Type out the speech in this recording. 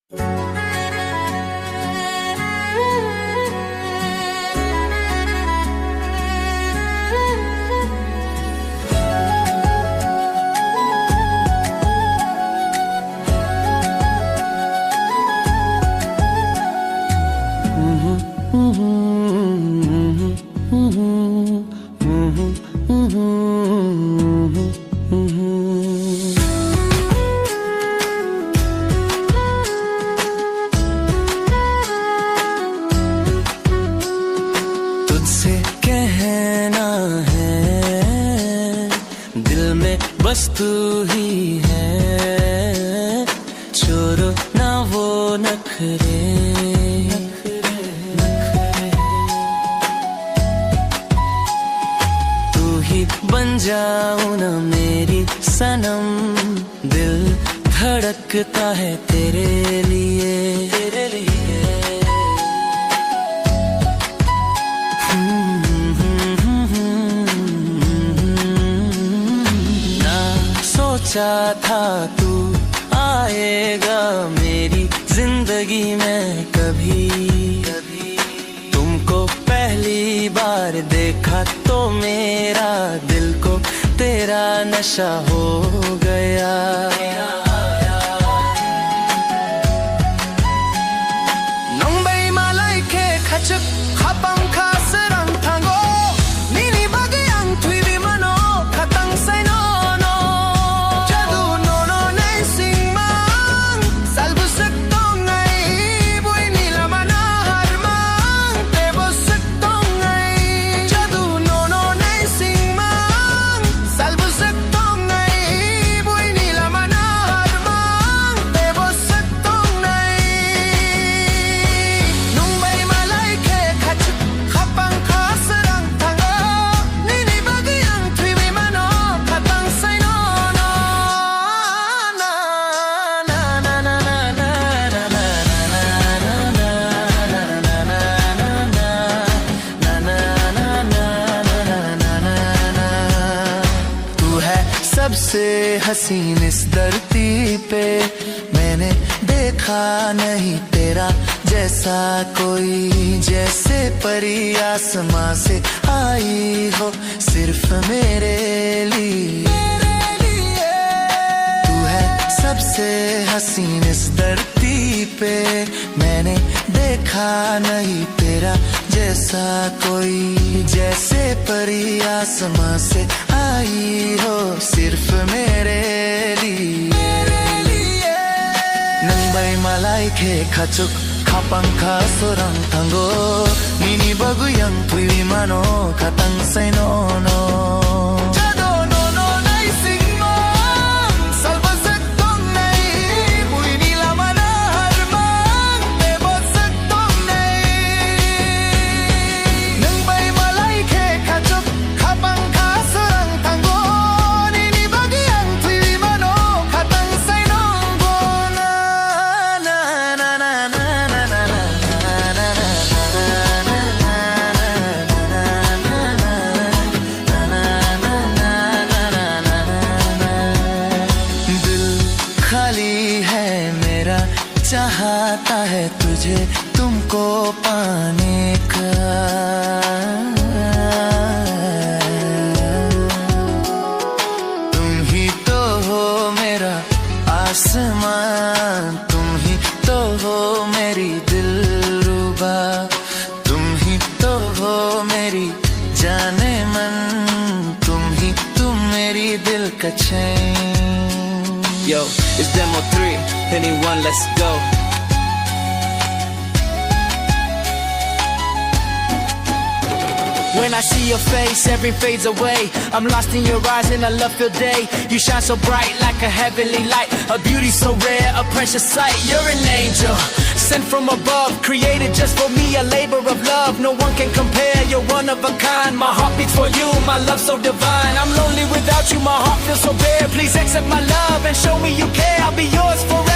तुझसे कहना है दिल में बस तू ही है, छोड़ो ना वो नखरे। तू ही बन जाओ ना मेरी सनम, दिल धड़कता है तेरे लिए, तेरे लिए। सोचा था तू आएगा मेरी जिंदगी में कभी, तुमको पहली बार देखा तो मेरा दिल को तेरा नशा हो गया। Nongbay malay ke khachuk khapang khasrang thango nini bagyang thwi mano khatang sai no no jadu no no nei sing mang salbu sak tong ngai boi nila mana har mang te bo sak tong ngai jadu no no nei sing mang salbu sak tong ngai boi nila mana har mang te bo sak tong nai Nongbay malay ke khachuk khapang khasrang thango nini bagyang thwi mano khatang sai no no na na na na na na na तू है सबसे हसीन इस धरती पे, मैंने देखा नहीं तेरा जैसा कोई, जैसे परी आसमां से आई हो सिर्फ मेरे लिए। तू है सबसे हसीन इस धरती पे, मैंने देखा नहीं तेरा जैसा कोई, जैसे परी आसमां से आई हो सिर्फ मेरे लिए। Nongbay malay ke khachuk khapang khasrang thango nini bagyang thwi mano khatang sai no no jado no no nai sing mang salba sak tong nai bui nila mana har mang te bo sak tong nai Nongbay malay ke khachuk khapang khasrang thango nini bagyang thwi mano khatang sai no go na na na na na na na दिल खाली है मेरा, चाहता है तुझे तुमको पाने का। तुम ही तो हो मेरा आसमान, तुम ही तो हो मेरी दिलरुबा, तुम ही तो हो मेरी जाने मन, तुम मेरी दिल का चैन। Yo, it's Demo 3, Penny 1, let's go. When I see your face, everything fades away. I'm lost in your eyes in a love-filled day. You shine so bright like a heavenly light, a beauty so rare, a precious sight. You're an angel, sent from above, created just for me, a labor of love. No one can compare, you're one of a kind. My heart beats for you, my love so divine. I'm lonely without you, my heart feels so bare. Please accept my love and show me you care. I'll be yours forever.